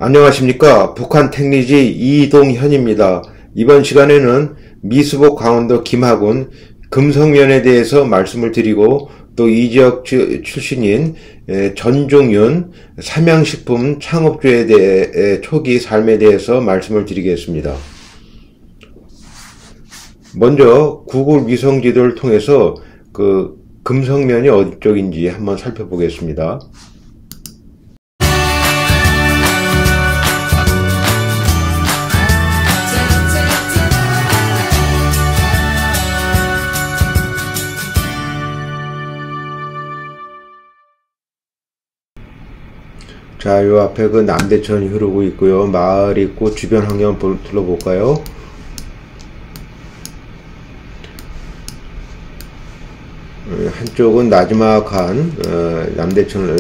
안녕하십니까. 북한 택리지 이동현입니다. 이번 시간에는 미수복 강원도 김학군 금성면에 대해서 말씀을 드리고 또 이 지역 출신인 전종윤 삼양식품 창업주에 대해 초기 삶에 대해서 말씀을 드리겠습니다. 먼저 구글 위성지도를 통해서 그 금성면이 어디 쪽인지 한번 살펴보겠습니다. 자, 요 앞에 그 남대천이 흐르고 있고요. 마을 있고 주변 환경 둘러볼까요? 한쪽은 나지막한 남대천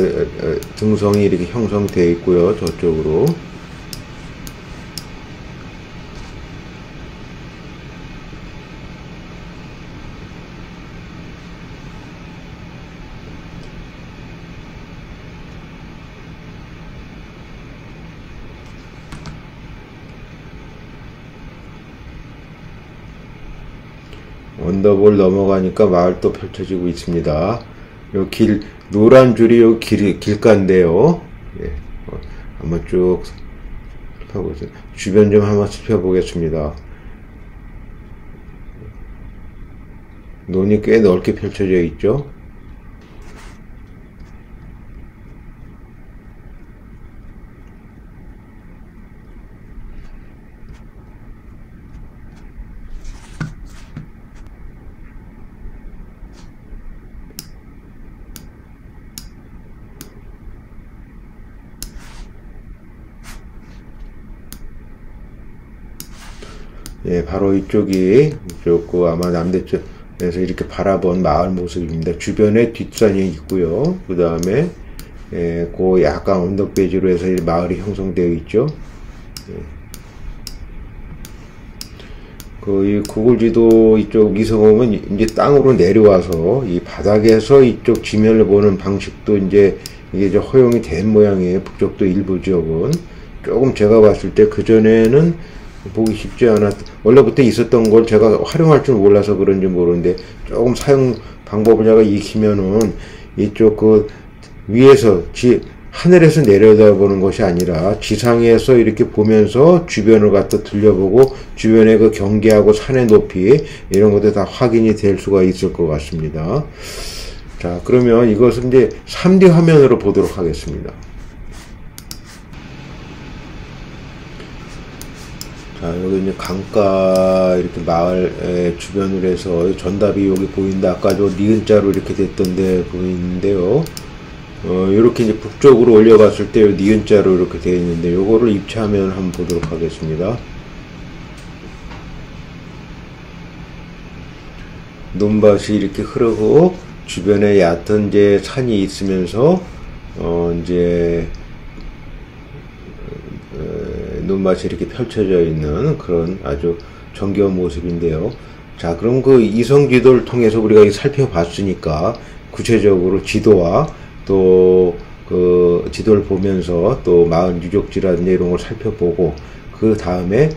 등성이 이렇게 형성되어 있고요. 저쪽으로. 언덕을 넘어가니까 마을도 펼쳐지고 있습니다. 요 노란 줄이 요 길가인데요. 예, 한번 쭉 살펴보세요. 주변 좀 한번 살펴보겠습니다. 논이 꽤 넓게 펼쳐져 있죠. 예, 바로 이쪽 아마 남대쪽에서 이렇게 바라본 마을 모습입니다. 주변에 뒷산이 있고요. 그 다음에 그 약간 언덕 배지로 해서 마을이 형성되어 있죠. 이 구글 지도 이쪽 이성호는 이제 땅으로 내려와서 이 바닥에서 이쪽 지면을 보는 방식도 이제 이게 허용이 된 모양이에요. 북쪽도 일부 지역은 조금 제가 봤을 때 그전에는 보기 쉽지 원래부터 있었던 걸 제가 활용할 줄 몰라서 그런지 모르는데 조금 사용 방법을 제가 익히면은 이쪽 위에서 하늘에서 내려다보는 것이 아니라 지상에서 이렇게 보면서 주변을 갖다 들려보고 주변의 그 경계하고 산의 높이 이런 것들 다 확인이 될 수가 있을 것 같습니다. 자, 그러면 이것은 이제 3D 화면으로 보도록 하겠습니다. 자, 여기 이제 강가 이렇게 마을 주변으로 해서 전답이 여기 보인다. 아까 저 니은자로 이렇게 됐던데 보이는데요. 이렇게 이제 북쪽으로 올려갔을 때 니은자로 이렇게 되어 있는데 요거를 입체하면 한번 보도록 하겠습니다. 논밭이 이렇게 흐르고 주변에 얕은 이제 산이 있으면서 이제 논밭이 이렇게 펼쳐져 있는 그런 아주 정겨운 모습인데요. 자, 그럼 그 이성지도를 통해서 우리가 살펴봤으니까 구체적으로 지도와 또 그 지도를 보면서 또 마을 유적지라든지 이런 걸 살펴보고 그 다음에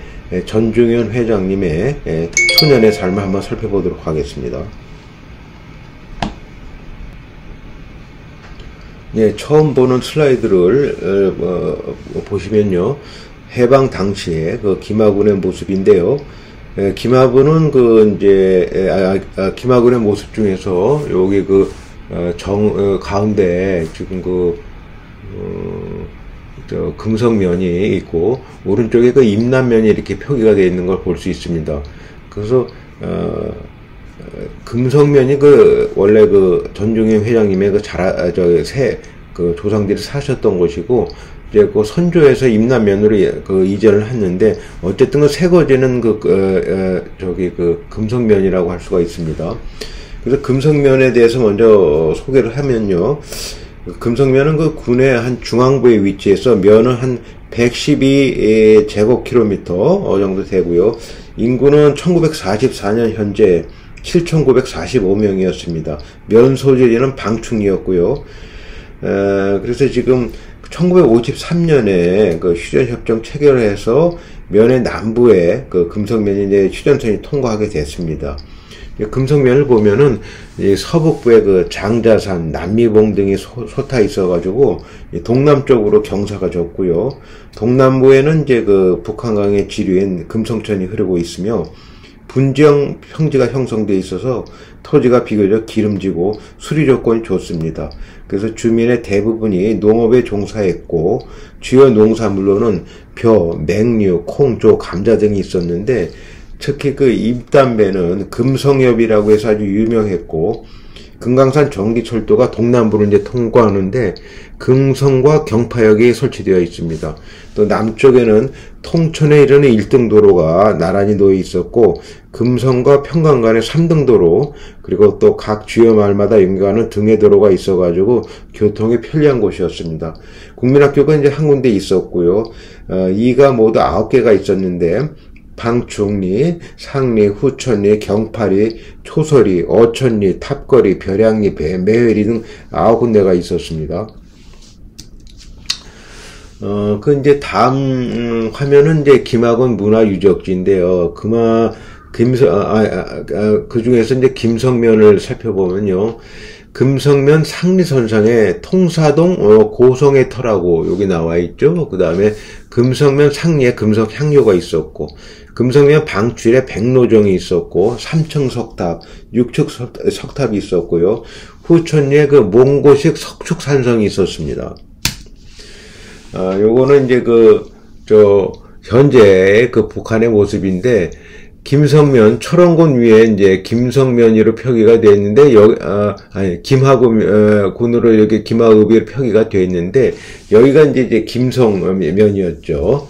전종현 회장님의 초년의 삶을 한번 살펴보도록 하겠습니다. 네, 처음 보는 슬라이드를 보시면요. 해방 당시에 그 김학군의 모습인데요. 김학군은 김학군의 모습 중에서 여기 가운데 지금 금성면이 있고 오른쪽에 그 임남면이 이렇게 표기가 되어 있는 걸 볼 수 있습니다. 그래서 금성면이 원래 전종현 회장님의 조상들이 사셨던 곳이고 이제 선조에서 임남면으로 이전을 했는데 어쨌든 새거지는 금성면이라고 할 수가 있습니다. 그래서 금성면에 대해서 먼저 소개를 하면요. 금성면은 군의 한 중앙부에 위치해서 면은 한 112제곱킬로미터 정도 되고요. 인구는 1944년 현재 7,945명이었습니다. 면 소재지는 방충이었고요. 그래서 지금 1953년에 그 휴전협정 체결해서 면의 남부에 그 금성면이 이제 휴전선이 통과하게 됐습니다. 금성면을 보면은 서북부에 그 장자산, 남미봉 등이 솟아 있어가지고 동남쪽으로 경사가 좁고요. 동남부에는 이제 그 북한강의 지류인 금성천이 흐르고 있으며 분지형 평지가 형성되어 있어서 토지가 비교적 기름지고 수리 조건이 좋습니다. 그래서 주민의 대부분이 농업에 종사했고 주요 농산물로는 벼, 맹류, 콩, 조, 감자 등이 있었는데 특히 그 잎담배는 금성엽이라고 해서 아주 유명했고 금강산 전기철도가 동남부를 이제 통과하는데 금성과 경파역이 설치되어 있습니다. 또 남쪽에는 통천에 이르는 1등 도로가 나란히 놓여 있었고 금성과 평강 간에 3등 도로 그리고 또 각 주요 마을마다 연결하는 등의 도로가 있어가지고 교통이 편리한 곳이었습니다. 국민학교가 이제 한 군데 있었고요. 이가 모두 9개가 있었는데 방충리, 상리, 후천리, 경파리, 초설리, 어천리, 탑거리, 벼량리, 매회리 등 9군데가 있었습니다. 이제 다음 화면은 이제 김학원 문화유적지인데요. 그 중에서 이제 김성면을 살펴보면요. 금성면 상리선상에 통사동 고성의 터라고 여기 나와 있죠. 그 다음에 금성면 상리에 금성향료가 있었고 금성면 방출에 백로정이 있었고 3층 석탑, 6층 석탑이 있었고요. 후천리에 그 몽고식 석축산성이 있었습니다. 요거는 이제 현재 그 북한의 모습인데 김성면 철원군 위에 이제 김성면이로 표기가 되어 있는데 김하급 군으로 여기 김하급이 표기가 되어 있는데 여기가 이제 김성면이었죠.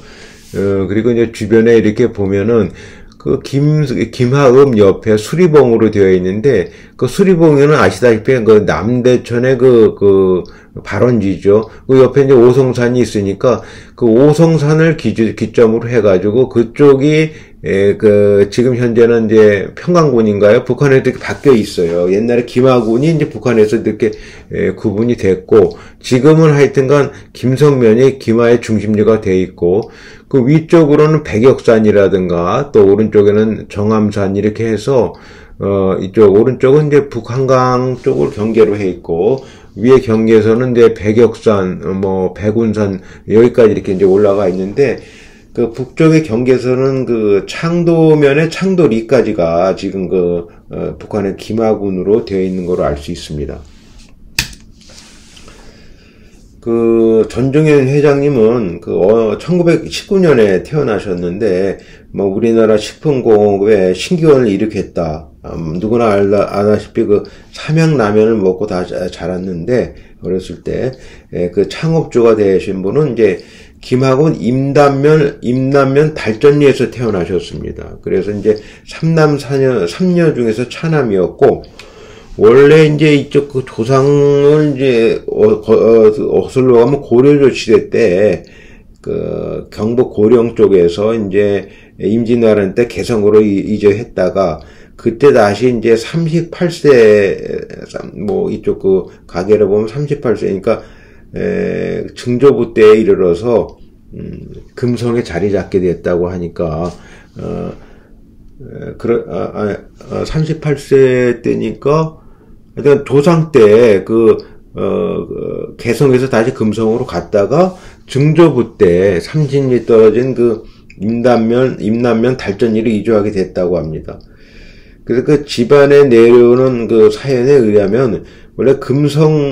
그리고 이제 주변에 이렇게 보면은 그 김하읍 옆에 수리봉으로 되어 있는데 그 수리봉에는 아시다시피 그 남대천의 그 발원지죠. 그 옆에 이제 오성산이 있으니까 그 오성산을 기점으로 해가지고 그쪽이 지금 현재는 이제 평강군인가요? 북한에도 이렇게 바뀌어 있어요. 옛날에 김하군이 이제 북한에서 이렇게 구분이 됐고 지금은 하여튼간 김성면이 김하의 중심지가 돼 있고 그 위쪽으로는 백역산이라든가 또 오른쪽에는 정암산 이렇게 해서 이쪽 오른쪽은 이제 북한강 쪽을 경계로 해 있고 위에 경계에서는 이제 백역산, 백운산 여기까지 이렇게 이제 올라가 있는데 그 북쪽의 경계에서는 그 창도면의 창도리까지가 지금 북한의 김하군으로 되어 있는 걸로 알 수 있습니다. 전종현 회장님은 1919년에 태어나셨는데, 우리나라 식품공업에 신기원을 일으켰다. 누구나 아다시피 삼양라면을 먹고 다 자랐는데, 어렸을 때, 그 창업주가 되신 분은 이제, 김학원 임남면 달전리에서 태어나셨습니다. 그래서 이제 삼녀 중에서 차남이었고, 원래 이제 이쪽 그 조상을 이제 어슬로 가면 고려조 시대 때 경북 고령 쪽에서 이제 임진왜란 때 개성으로 이주했다가 그때 다시 이제 38세 이쪽 가계를 보면 38세니까 증조부 때에 이르러서 금성에 자리 잡게 됐다고 하니까 38세 때니까 일단 조상 때 개성에서 다시 금성으로 갔다가 증조부 때 삼진리 떨어진 임남면 달전리로 이주하게 됐다고 합니다. 그래서 그 집안에 내려오는 사연에 의하면 원래 금성의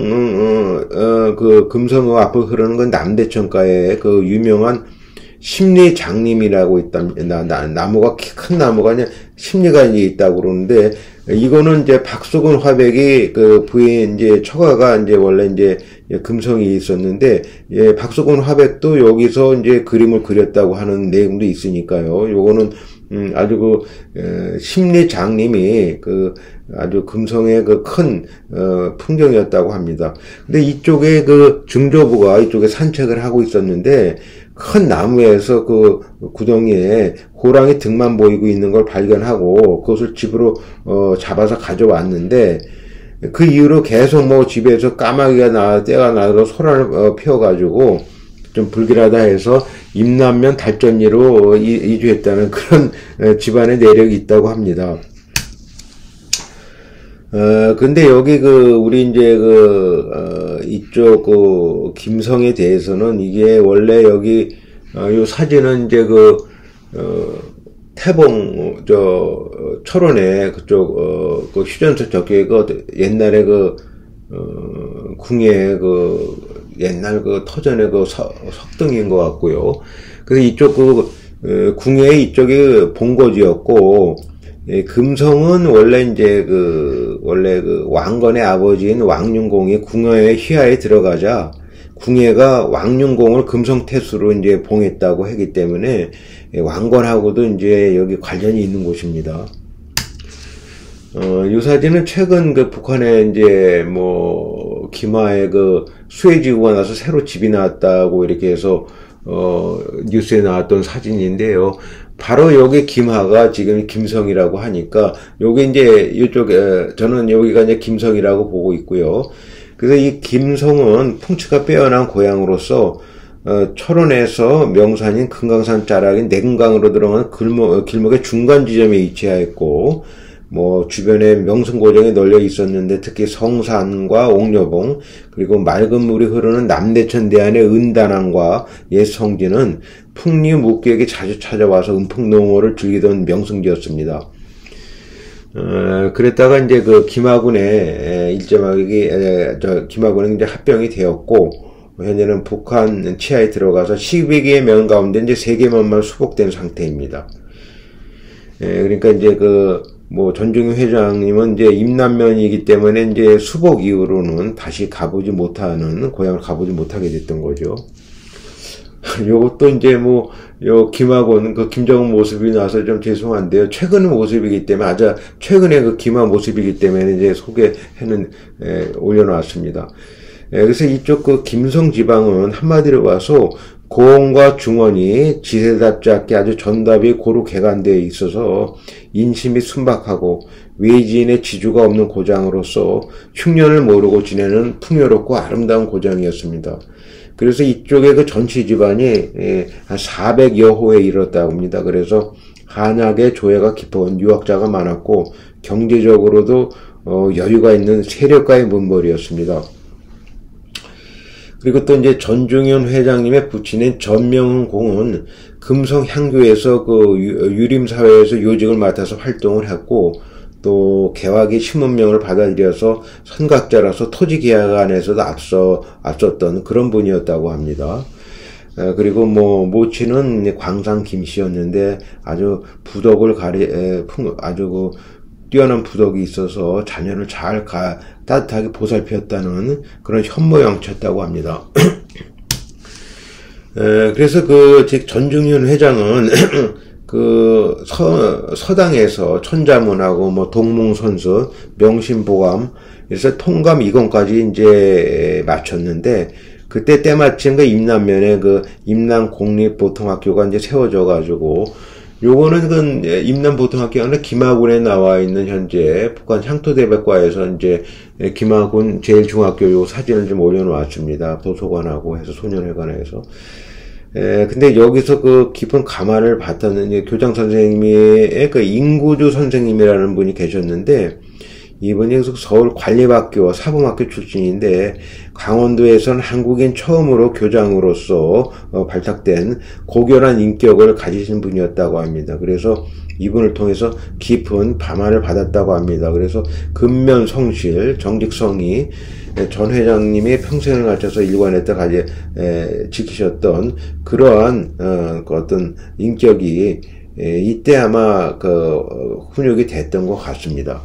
앞을 흐르는 건 남대천가에 유명한 심리장림이라고 있답니다. 나무가 큰 나무가 아니라 심리가 이제 있다고 그러는데, 이거는 이제 박수근 화백이 부인 이제 처가가 이제 원래 이제 금성이 있었는데, 박수근 화백도 여기서 이제 그림을 그렸다고 하는 내용도 있으니까요. 요거는 아주 심리장림이 아주 금성의 큰 풍경이었다고 합니다. 근데 이쪽에 증조부가 이쪽에 산책을 하고 있었는데, 큰 나무에서 구덩이에 호랑이 등만 보이고 있는 걸 발견하고 그것을 집으로 잡아서 가져왔는데 그 이후로 계속 뭐 집에서 까마귀가 때가 나서 소란을 피워가지고 좀 불길하다 해서 임남면 달전리로 이주했다는 그런 집안의 내력이 있다고 합니다. 근데 여기 우리 이제 이쪽 김성에 대해서는 이게 원래 여기 요 사진은 이제 태봉 철원에 그쪽 휴전선 저쪽에 옛날에 궁예 옛날 터전의 석등인 것 같고요. 그래서 이쪽 궁예 이쪽이 본거지였고, 예, 금성은 원래 이제 원래 왕건의 아버지인 왕윤공이 궁예의 휘하에 들어가자 궁예가 왕윤공을 금성태수로 이제 봉했다고 했기 때문에 왕건하고도 이제 여기 관련이 있는 곳입니다. 이 사진은 최근 북한에 이제 김하의 수해지구가 나서 새로 집이 나왔다고 이렇게 해서 뉴스에 나왔던 사진인데요. 바로 여기 김하가 지금 김성이라고 하니까 요게 이제 이쪽에 저는 여기가 이제 김성이라고 보고 있고요. 그래서 이 김성은 풍치가 빼어난 고향으로서 철원에서 명산인 금강산 자락인 내금강으로 들어가는 길목의 중간 지점에 위치하였고, 주변에 명승고정이 널려 있었는데 특히 성산과 옥녀봉 그리고 맑은 물이 흐르는 남대천대안의 은단항과 옛 성지는 풍리 묵객이 자주 찾아와서 음풍농어를 즐기던 명승지였습니다. 그랬다가 이제 김하군에 김하군에 이제 합병이 되었고, 현재는 북한 치하에 들어가서 12개의 면 가운데 이제 3개만만 수복된 상태입니다. 그러니까 이제 전중윤 회장님은 이제 임남면이기 때문에 이제 수복 이후로는 다시 고향을 가보지 못하게 됐던 거죠. 요것도 이제 요 김하군 김정은 모습이 나서 좀 죄송한데요. 최근 모습이기 때문에 아주 최근에 김하 모습이기 때문에 이제 올려놨습니다. 그래서 이쪽 김성 지방은 한마디로 봐서 고원과 중원이 지세답지 않게 아주 전답이 고루 개간되어 있어서 인심이 순박하고 외지인의 지주가 없는 고장으로서 흉년을 모르고 지내는 풍요롭고 아름다운 고장이었습니다. 그래서 이쪽에 전체 집안이 한 400여 호에 이르렀다고 합니다. 그래서 한약의 조예가 깊은 유학자가 많았고 경제적으로도 여유가 있는 세력가의 문벌이었습니다. 그리고 또 이제 전중윤 회장님의 부친인 전명훈공은 금성 향교에서 유림사회에서 요직을 맡아서 활동을 했고, 또 개화기 신문명을 받아들여서 선각자라서 토지 계약안에서도 앞섰던 그런 분이었다고 합니다. 그리고 모친은 광산 김씨였는데 아주 아주 뛰어난 부덕이 있어서 자녀를 잘 따뜻하게 보살폈다는 그런 현모양처였다고 합니다. 그래서 전중윤 회장은 서당에서 천자문하고 동문선수, 명심보감, 그래서 통감 2권까지 이제 마쳤는데, 그때 때마침 임남면에 임남공립보통학교가 이제 세워져 가지고, 요거는 임남보통학교가 아니라 김하군에 나와 있는 현재 북한 향토대백과에서 이제 김하군 제일중학교 요 사진을 좀 올려놓았습니다. 도서관하고 해서 소년회관에서. 근데 여기서 깊은 감화를 받았는 교장 선생님의 인구주 선생님이라는 분이 계셨는데, 이분이 서울 관립학교, 사범학교 출신인데 강원도에선 한국인 처음으로 교장으로서 발탁된 고결한 인격을 가지신 분이었다고 합니다. 그래서 이분을 통해서 깊은 감화를 받았다고 합니다. 그래서 근면성실, 정직성의 전 회장님이 평생을 갖춰서 일관했다 지키셨던 그러한 어떤 인격이 이때 아마 훈육이 됐던 것 같습니다.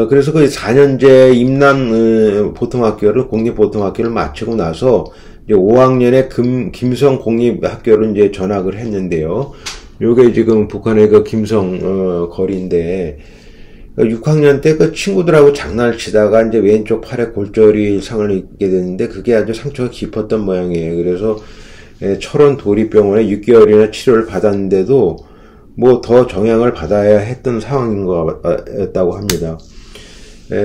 그래서 4년제 임남 보통학교를, 공립보통학교를 마치고 나서 이제 5학년에 김성 공립학교를 이제 전학을 했는데요. 요게 지금 북한의 김성 거리인데, 6학년 때 친구들하고 장난을 치다가 이제 왼쪽 팔에 골절이 상을 입게 됐는데, 그게 아주 상처가 깊었던 모양이에요. 그래서 철원 도립병원에 6개월이나 치료를 받았는데도 뭐 더 정향을 받아야 했던 상황인 거였다고 합니다.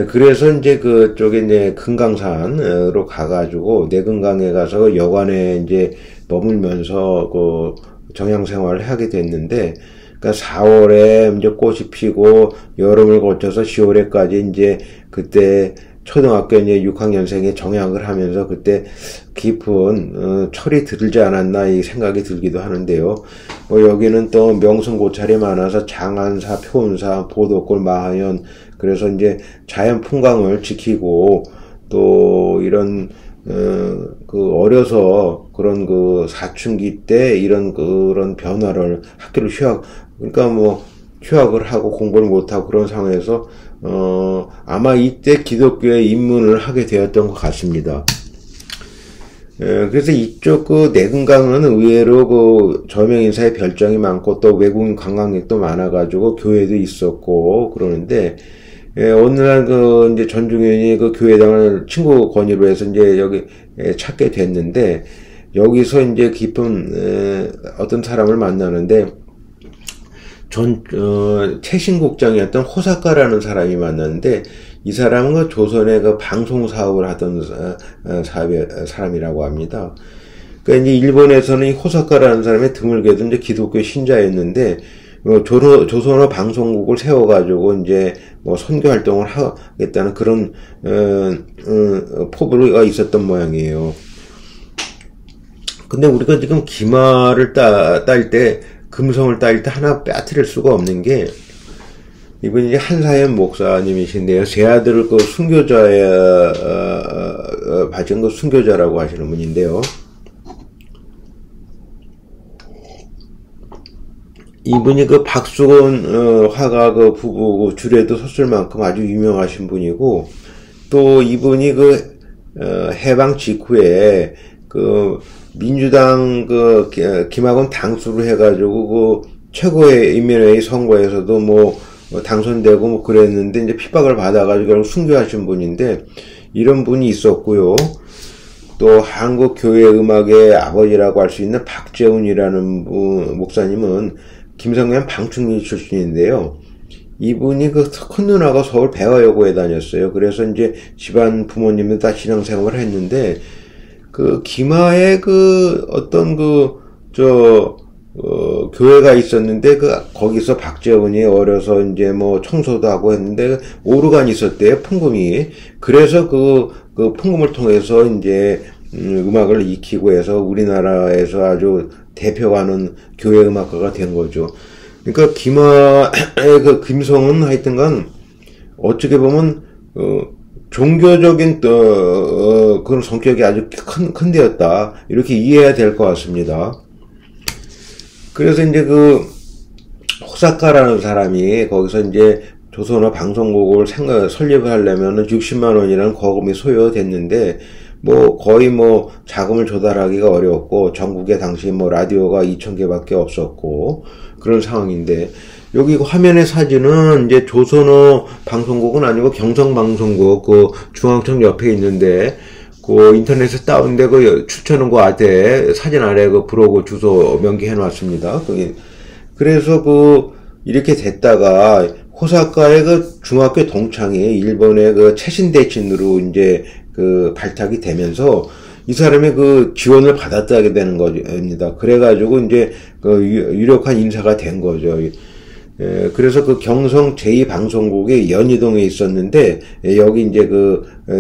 그래서 이제 그쪽에 이제 금강산으로 가가지고 내금강에 가서 여관에 이제 머물면서 그 정향 생활을 하게 됐는데, 그러니까 4월에 이제 꽃이 피고 여름을 거쳐서 10월에까지 이제 그때 초등학교 이제 6학년생의 정향을 하면서 그때 깊은 철이 들지 않았나 이 생각이 들기도 하는데요. 여기는 또 명승고찰이 많아서 장안사, 표운사, 보도골, 마하연, 그래서 이제 자연 풍광을 지키고 또 이런 그 어려서 그런 그 사춘기 때 이런 그런 변화를 학교를 그러니까 뭐 휴학을 하고 공부를 못하고 그런 상황에서 아마 이때 기독교에 입문을 하게 되었던 것 같습니다. 그래서 이쪽 그 내금강은 의외로 그 저명인사의 별정이 많고 또 외국인 관광객도 많아가지고 교회도 있었고 그러는데, 어느 날 그 이제 전중현이 그 교회당을 친구 권유로 해서 이제 여기 찾게 됐는데, 여기서 이제 깊은 어떤 사람을 만나는데, 최신국장이었던 호사카라는 사람이 만났는데, 이 사람은 그 조선의 그 방송 사업을 하던 사람이라고 합니다. 그러니까 이제 일본에서는 이 호사카라는 사람이 드물게도 이제 기독교 신자였는데, 조선어 방송국을 세워가지고 이제 뭐 선교 활동을 하겠다는 그런 포부가 있었던 모양이에요. 근데 우리가 지금 기마를 딸 때, 금성을 딸 때 하나 빼앗을 수가 없는 게, 이분이 이제 한사연 목사님이신데요. 세 아들을 그 순교자에 받은 그 순교자라고 하시는 분인데요. 이분이 그 박수건 화가 그 부부 줄에도 섰을 만큼 아주 유명하신 분이고, 또 이분이 그 해방 직후에 그 민주당 그 김학원 당수를 해가지고 그 최고의 인민회의 선거에서도 뭐 당선되고 뭐 그랬는데 이제 핍박을 받아가지고 결국 순교하신 분인데, 이런 분이 있었고요. 또 한국 교회 음악의 아버지라고 할 수 있는 박재훈이라는 목사님은 김성현 방충리 출신인데요. 이분이 그 큰 누나가 서울 배화여고에 다녔어요. 그래서 이제 집안 부모님도 다 신앙생활을 했는데, 그 기마에 그 어떤 교회가 있었는데, 거기서 박재훈이 어려서 이제 뭐 청소도 하고 했는데, 오르간이 있었대요, 풍금이. 그래서 그 풍금을 통해서 이제, 음악을 익히고 해서 우리나라에서 아주 대표하는 교회 음악가가 된 거죠. 그러니까 기마의 그 김성은 하여튼간, 어떻게 보면, 종교적인, 그런 성격이 아주 큰 데였다. 이렇게 이해해야 될 것 같습니다. 그래서 이제 그 호사카라는 사람이 거기서 이제 조선어 방송국을 설립을 하려면은 60만 원이라는 거금이 소요됐는데, 뭐 거의 뭐 자금을 조달하기가 어려웠고, 전국에 당시 뭐 라디오가 2,000개밖에 없었고 그런 상황인데, 여기 화면의 사진은 이제 조선어 방송국은 아니고 경성방송국 그 중앙청 옆에 있는데, 그 인터넷에 다운돼 그 추천한 거 아래 사진 아래 그 브로그 주소 명기해 놨습니다. 그래서 이렇게 됐다가 호사카의 그 중학교 동창이 일본의 그 최신 대신으로 이제 발탁이 되면서 이 사람이 그 지원을 받았다게 되는 겁니다. 그래가지고 이제 유력한 인사가 된 거죠. 그래서 그 경성 제2방송국이 연희동에 있었는데, 여기 이제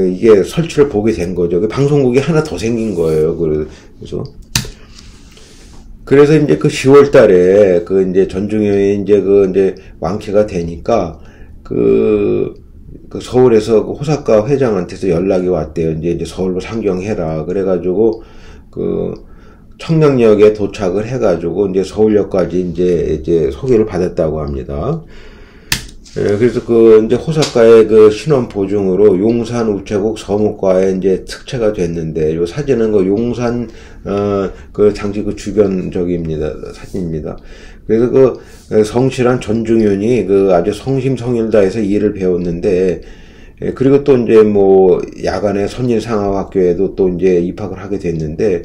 이게 설치를 보게 된 거죠. 방송국이 하나 더 생긴 거예요. 그래서 이제 10월 달에 이제 전중현이 이제 왕쾌가 되니까 서울에서 호사카 회장한테서 연락이 왔대요. 이제 서울로 상경해라. 그래가지고 청량역에 도착을 해가지고 이제 서울역까지 이제 소개를 받았다고 합니다. 그래서 이제 호사카의 신원 보증으로 용산 우체국 서무과에 이제 특채가 됐는데, 요 사진은 용산 당시 주변 사진입니다. 그래서 성실한 전중현이 아주 성심성의를 다해서 일을 배웠는데, 그리고 또 이제 뭐 야간에 선인상하학교에도 또 이제 입학을 하게 됐는데,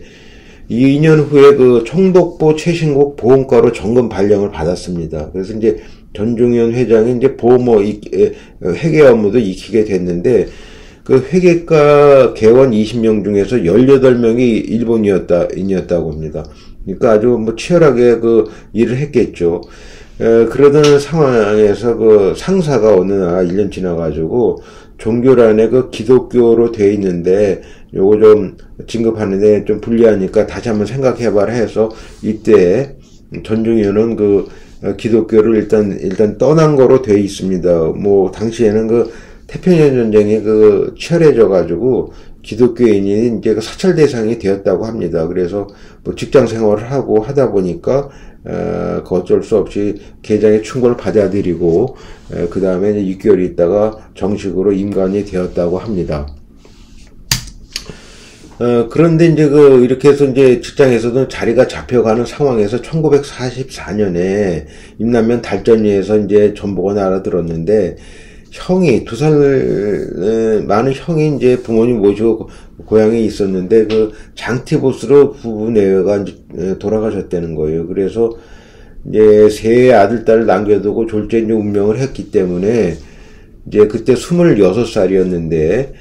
이 2년 후에 그 청독보 최신곡 보험가로 점검 발령을 받았습니다. 그래서 이제 전중현 회장이 이제 보험 회계 업무도 익히게 됐는데, 그 회계과 개원 20명 중에서 18명이 일본인이었다고 합니다. 그러니까 아주 뭐 치열하게 그 일을 했겠죠. 그러던 상황에서 그 상사가 어느 날 1년 지나가지고 종교란에 그 기독교로 돼 있는데 요거 좀 진급하는데 좀 불리하니까 다시 한번 생각해봐라 해서 이때 전중현은 그 기독교를 일단 떠난 거로 돼 있습니다. 뭐 당시에는 그 태평양 전쟁이 그 치열해져 가지고 기독교인이 이제 그 사찰 대상이 되었다고 합니다. 그래서 뭐 직장 생활을 하고 하다 보니까 그 어쩔 수 없이 개장의 충고를 받아들이고 그 다음에 이제 6개월 있다가 정식으로 임관이 되었다고 합니다. 그런데 이제 이렇게 해서 이제 직장에서도 자리가 잡혀가는 상황에서 1944년에 임남면 달전리에서 이제 전보가 알아들었는데, 형이, 2살 많은 형이 이제 부모님 모시고 고향에 있었는데, 그 장티보스로 부부 내외가 이제 돌아가셨다는 거예요. 그래서 이제 세 아들, 딸을 남겨두고 졸제 이제 운명을 했기 때문에, 이제 그때 26살이었는데,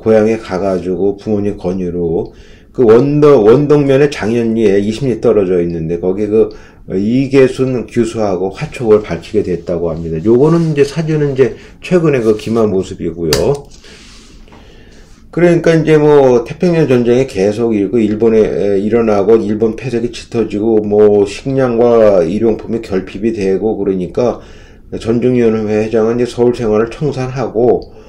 고향에 가가지고 부모님 권유로 그 원동면의 장현리에 20리 떨어져 있는데 거기 그 이계순 교수하고 화촉을 밝히게 됐다고 합니다. 요거는 이제 사진은 이제 최근에 그 기마 모습이고요. 그러니까 이제 뭐 태평양 전쟁이 계속 일본에 일어나고 일본 패색이 짙어지고 뭐 식량과 일용품이 결핍이 되고 그러니까 전중현 회장은 이제 서울 생활을 청산하고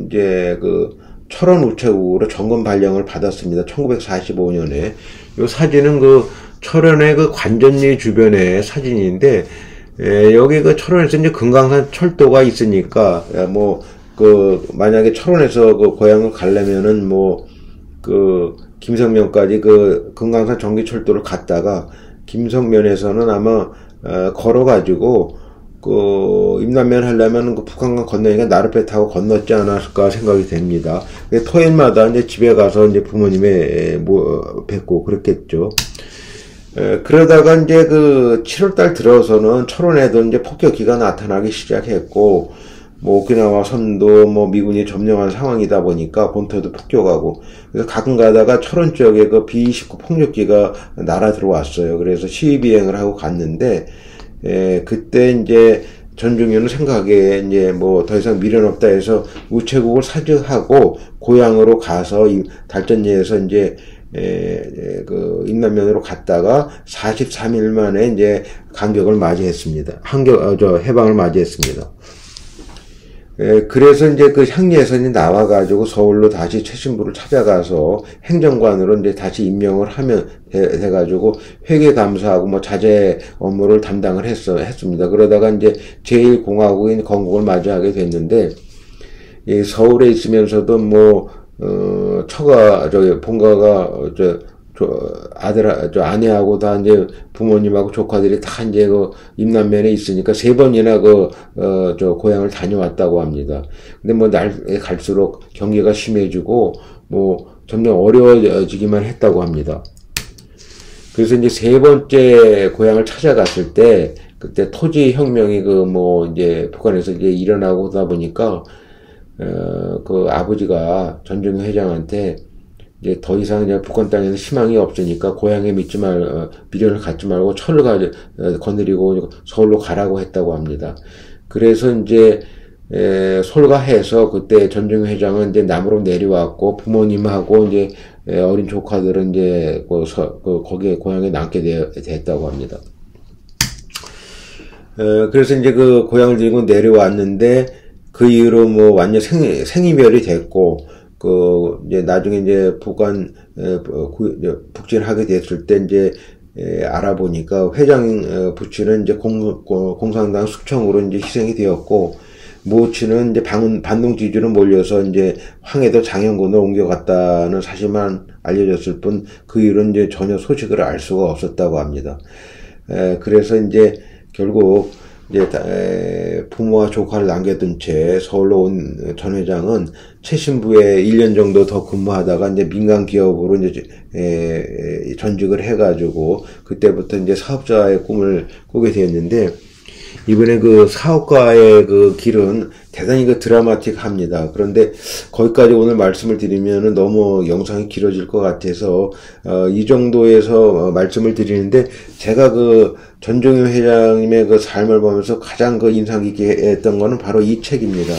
이제 그 철원 우체국으로 점검 발령을 받았습니다. 1945년에. 요 사진은 그 철원의 그 관전리 주변의 사진인데, 여기 그 철원에서 이제 금강산 철도가 있으니까, 만약에 철원에서 그 고향을 가려면은 김성면까지 그 금강산 전기철도를 갔다가, 김성면에서는 아마, 걸어가지고, 임남면 하려면 북한강 건너니까 나룻배 타고 건넜지 않았을까 생각이 됩니다. 토요일마다 이제 집에 가서 이제 부모님의 뵙고 그랬겠죠. 그러다가 이제 7월달 들어서는 철원에도 이제 폭격기가 나타나기 시작했고, 오키나와 선도 미군이 점령한 상황이다 보니까 본토도 폭격하고, 그래서 가끔 가다가 철원 쪽에 그 B-29 폭력기가 날아 들어왔어요. 그래서 시위 비행을 하고 갔는데, 그때 이제 전중현은 생각에 이제 더 이상 미련 없다 해서 우체국을 사직하고 고향으로 가서 달전리에서 이제 임남면으로 갔다가 43일 만에 이제 강격을 맞이했습니다. 해방을 맞이했습니다. 그래서 이제 향리에서 이제 나와가지고 서울로 다시 최신부를 찾아가서 행정관으로 이제 다시 임명을 돼가지고 회계감사하고 자재 업무를 담당을 했습니다. 그러다가 이제 제1공화국인 건국을 맞이하게 됐는데, 서울에 있으면서도 본가가 아내하고 다 이제 부모님하고 조카들이 다 이제 임남면에 있으니까 3번이나 고향을 다녀왔다고 합니다. 근데 날에 갈수록 경계가 심해지고 점점 어려워지기만 했다고 합니다. 그래서 이제 3번째 고향을 찾아갔을 때 그때 토지 혁명이 이제 북한에서 이제 일어나고 하다 보니까 아버지가 전중현 회장한테 이제 더 이상 이제 북한 땅에서 희망이 없으니까 고향에 미련을 갖지 말고 철을 거느리고 서울로 가라고 했다고 합니다. 그래서 이제 솔가해서 그때 전중현 회장은 이제 남으로 내려왔고 부모님하고 이제 어린 조카들은 이제 거기에 고향에 남게 됐다고 합니다. 그래서 이제 고향을 들고 내려왔는데 그 이후로 완전 생이별이 됐고 이제 나중에 이제 북진하게 됐을 때 이제 알아보니까 회장 부친은 이제 공산당 숙청으로 이제 희생이 되었고, 모친은 이제 반동 지주로 몰려서 이제 황해도 장현군으로 옮겨갔다는 사실만 알려졌을 뿐, 그 이후로는 이제 전혀 소식을 알 수가 없었다고 합니다. 그래서 이제 결국 이제 부모와 조카를 남겨둔 채 서울로 온 전 회장은 최신부에 1년 정도 더 근무하다가 이제 민간 기업으로 이제 전직을 해가지고 그때부터 이제 사업자의 꿈을 꾸게 되었는데, 이번에 그 사업가의 그 길은 대단히 그 드라마틱합니다. 그런데 거기까지 오늘 말씀을 드리면은 너무 영상이 길어질 것 같아서 이 정도에서 말씀을 드리는데, 제가 그 전종현 회장님의 그 삶을 보면서 가장 그 인상 깊게 했던 거는 바로 이 책입니다.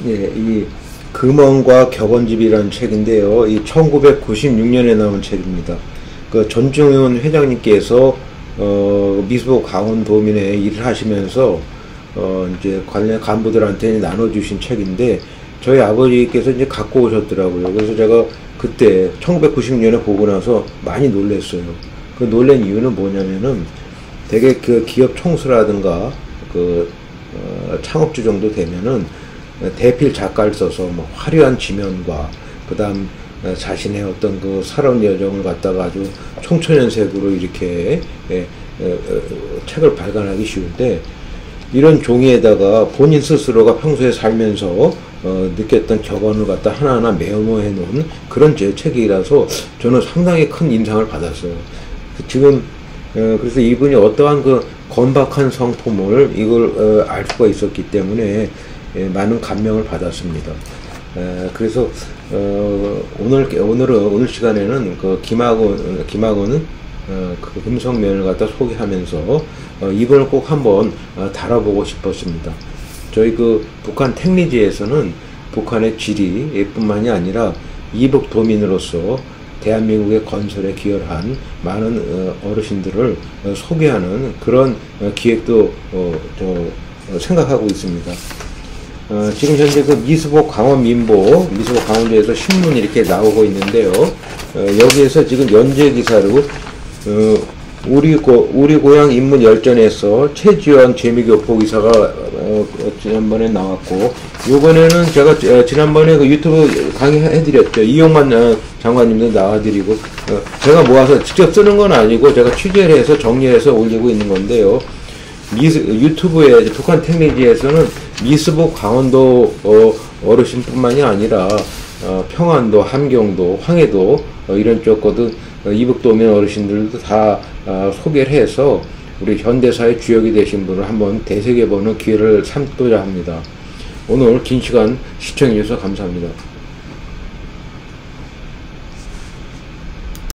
예, 이 금언과 격언집이라는 책인데요. 이 1996년에 나온 책입니다. 그 전종현 회장님께서 미수보 강원도민회 일을 하시면서 이제 관련 간부들한테 나눠주신 책인데, 저희 아버지께서 이제 갖고 오셨더라고요. 그래서 제가 그때 1996년에 보고 나서 많이 놀랐어요. 그 놀란 이유는 뭐냐면은 되게 그 기업 총수라든가 그 창업주 정도 되면은 대필 작가를 써서 뭐 화려한 지면과 그다음 자신의 어떤 그 살아온 여정을 갖다가 아주 청초년색으로 이렇게 책을 발간하기 쉬운데, 이런 종이에다가 본인 스스로가 평소에 살면서 느꼈던 격언을 갖다 하나하나 메모해 놓은 그런 제 책이라서 저는 상당히 큰 인상을 받았어요. 지금 그래서 이분이 어떠한 그 건박한 성품을 이걸 알 수가 있었기 때문에 많은 감명을 받았습니다. 그래서 오늘 시간에는 그 김학원은 그 금성면을 갖다 소개하면서 이번을 꼭 한번 다뤄보고 싶었습니다. 저희 그 북한 택리지에서는 북한의 지리 뿐만이 아니라 이북 도민으로서 대한민국의 건설에 기여한 많은 어르신들을 소개하는 그런 기획도 생각하고 있습니다. 지금 현재 그 미수보 강원도에서 신문이 이렇게 나오고 있는데요. 여기에서 지금 연재 기사로 우리 고향 인문 열전에서 최지원 재미교포 기사가 지난번에 나왔고, 요번에는 제가 지난번에 그 유튜브 강의해드렸죠. 이용만 장관님도 나와드리고, 제가 모아서 직접 쓰는 건 아니고 제가 취재를 해서 정리해서 올리고 있는 건데요. 유튜브에 북한 택리지에서는 미수보 강원도 어르신뿐만이 아니라 평안도, 함경도, 황해도 이런 쪽거든 이북도민 어르신들도 다 소개를 해서 우리 현대사의 주역이 되신 분을 한번 되새겨보는 기회를 삼고자 합니다. 오늘 긴 시간 시청해 주셔서 감사합니다.